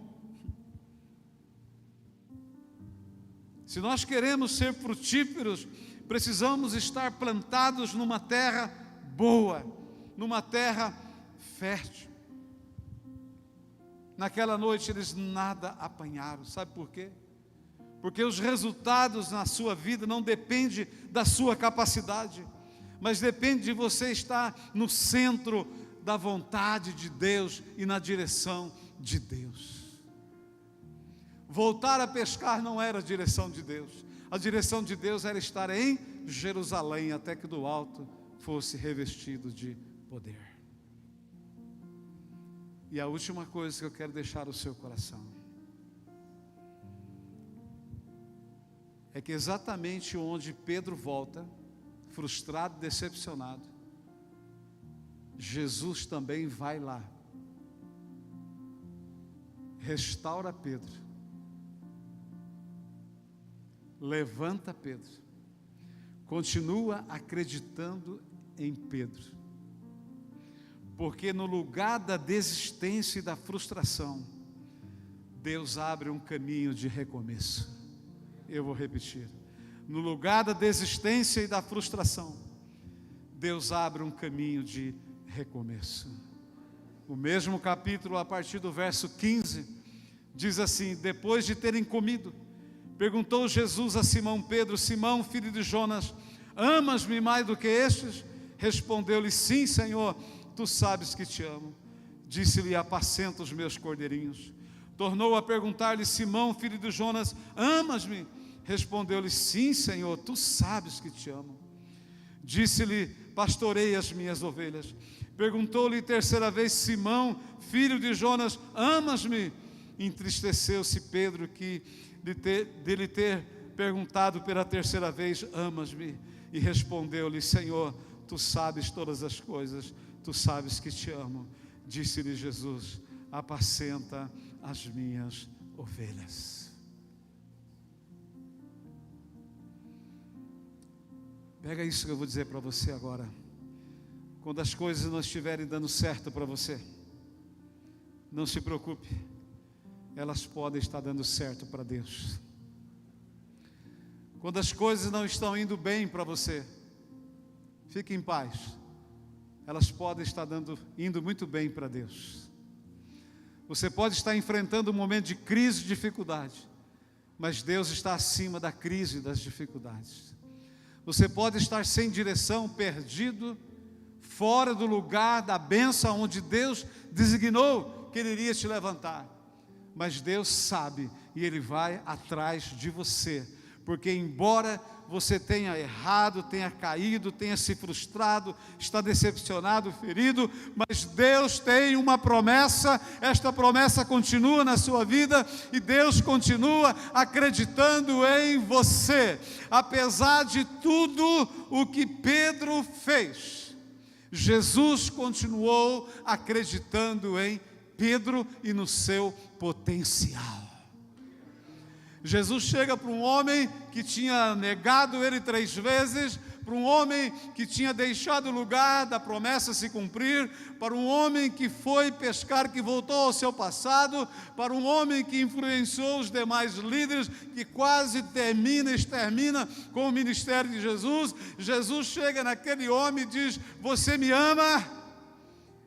Se nós queremos ser frutíferos, precisamos estar plantados numa terra boa, numa terra fértil. Naquela noite eles nada apanharam, sabe por quê? Porque os resultados na sua vida não dependem da sua capacidade, mas depende de você estar no centro da vontade de Deus e na direção de Deus. Voltar a pescar não era a direção de Deus. A direção de Deus era estar em Jerusalém, até que do alto fosse revestido de poder. E a última coisa que eu quero deixar no seu coração é que exatamente onde Pedro volta, frustrado, decepcionado, Jesus também vai lá, restaura Pedro, levanta Pedro, continua acreditando em Pedro, porque no lugar da desistência e da frustração, Deus abre um caminho de recomeço. Eu vou repetir. No lugar da desistência e da frustração, Deus abre um caminho de recomeço. O mesmo capítulo, a partir do verso 15, diz assim: depois de terem comido, perguntou Jesus a Simão Pedro: Simão, filho de Jonas, amas-me mais do que estes? Respondeu-lhe: sim, Senhor, tu sabes que te amo. Disse-lhe: apacenta os meus cordeirinhos. Tornou a perguntar-lhe: Simão, filho de Jonas, amas-me? Respondeu-lhe: sim, Senhor, tu sabes que te amo. Disse-lhe: pastorei as minhas ovelhas. Perguntou-lhe terceira vez: Simão, filho de Jonas, amas-me? Entristeceu-se Pedro de lhe ter perguntado pela terceira vez: amas-me? E respondeu-lhe: Senhor, tu sabes todas as coisas, tu sabes que te amo. Disse-lhe Jesus: apacenta as minhas ovelhas. Pega isso que eu vou dizer para você agora. Quando as coisas não estiverem dando certo para você, não se preocupe, elas podem estar dando certo para Deus. Quando as coisas não estão indo bem para você, fique em paz, elas podem estar indo muito bem para Deus. Você pode estar enfrentando um momento de crise e dificuldade, mas Deus está acima da crise e das dificuldades. Você pode estar sem direção, perdido, fora do lugar da bênção onde Deus designou que Ele iria te levantar, mas Deus sabe e Ele vai atrás de você, porque embora você tenha errado, tenha caído, tenha se frustrado, está decepcionado, ferido, mas Deus tem uma promessa, esta promessa continua na sua vida e Deus continua acreditando em você. Apesar de tudo o que Pedro fez, Jesus continuou acreditando em Pedro e no seu potencial. Jesus chega para um homem que tinha negado Ele 3 vezes, para um homem que tinha deixado o lugar da promessa se cumprir, para um homem que foi pescar, que voltou ao seu passado, para um homem que influenciou os demais líderes, que quase extermina com o ministério de Jesus. Jesus chega naquele homem e diz: você me ama?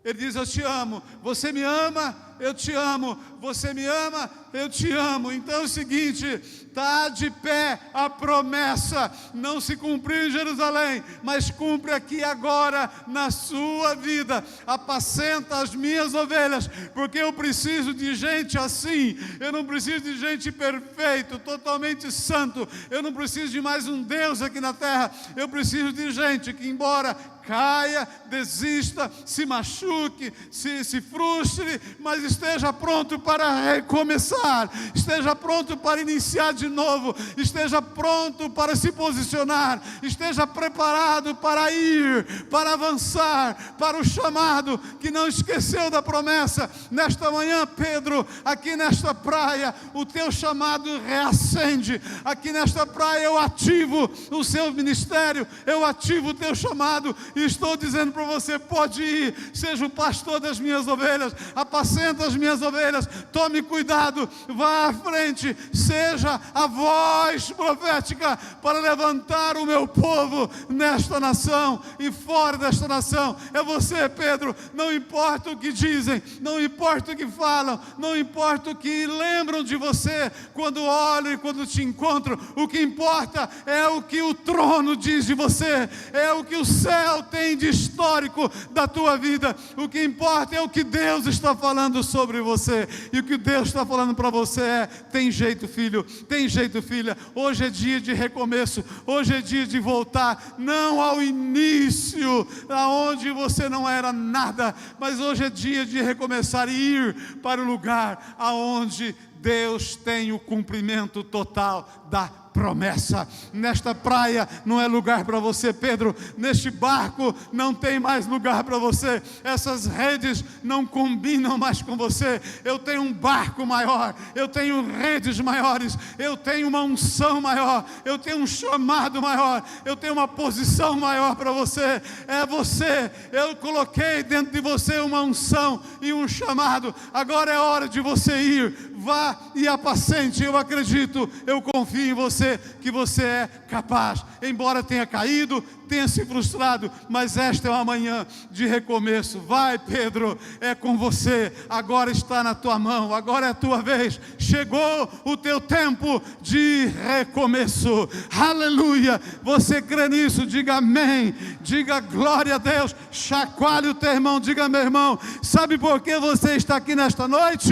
Ele diz: eu te amo. Você me ama? Eu te amo. Você me ama? Eu te amo. Então é o seguinte, está de pé a promessa, não se cumpriu em Jerusalém, mas cumpre aqui agora na sua vida. Apacenta as minhas ovelhas, porque eu preciso de gente assim. Eu não preciso de gente perfeita, totalmente santo. Eu não preciso de mais um Deus aqui na terra. Eu preciso de gente que, embora caia, desista, se machuque, se frustre, mas esteja pronto para recomeçar, esteja pronto para iniciar de novo, esteja pronto para se posicionar, esteja preparado para ir, para avançar, para o chamado, que não esqueceu da promessa. Nesta manhã, Pedro, aqui nesta praia, o teu chamado reacende. Aqui nesta praia eu ativo o seu ministério, eu ativo o teu chamado, e estou dizendo para você: pode ir, seja o pastor das minhas ovelhas, apacenta as minhas ovelhas, tome cuidado, vá à frente, seja a voz profética para levantar o meu povo nesta nação e fora desta nação. É você, Pedro. Não importa o que dizem, não importa o que falam, não importa o que lembram de você quando olham e quando te encontram, o que importa é o que o trono diz de você, é o que o céu tem de histórico da tua vida. O que importa é o que Deus está falando sobre você, e o que Deus está falando para você é: tem jeito, filho, tem jeito, filha. Hoje é dia de recomeço, hoje é dia de voltar, não ao início, aonde você não era nada, mas hoje é dia de recomeçar e ir para o lugar aonde Deus tem o cumprimento total da promessa. Nesta praia não é lugar para você, Pedro. Neste barco não tem mais lugar para você. Essas redes não combinam mais com você. Eu tenho um barco maior, eu tenho redes maiores, eu tenho uma unção maior, eu tenho um chamado maior, eu tenho uma posição maior para você. É você. Eu coloquei dentro de você uma unção e um chamado. Agora é hora de você ir. Vá e apacente. Eu acredito, eu confio em você, que você é capaz. Embora tenha caído, tenha se frustrado, mas esta é uma manhã de recomeço. Vai, Pedro, é com você, agora está na tua mão, agora é a tua vez, chegou o teu tempo de recomeço. Aleluia! Você crê nisso? Diga amém, diga glória a Deus, chacoalhe o teu irmão, diga: meu irmão, sabe por que você está aqui nesta noite?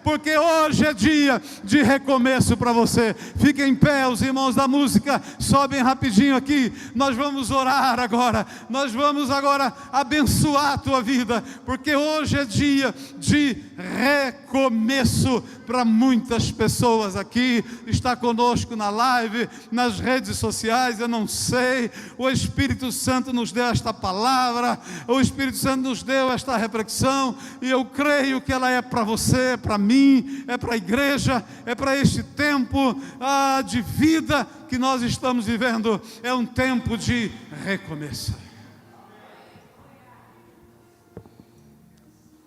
Porque hoje é dia de recomeço para você. Fique em pé, os irmãos da música sobem rapidinho aqui, nós vamos orar agora, nós vamos agora abençoar a tua vida, porque hoje é dia de recomeço para muitas pessoas aqui. Está conosco na live, nas redes sociais, eu não sei, o Espírito Santo nos deu esta palavra, o Espírito Santo nos deu esta reflexão, e eu creio que ela é para você, para mim, é para a igreja, é para este tempo de vida que nós estamos vivendo. É um tempo de recomeço.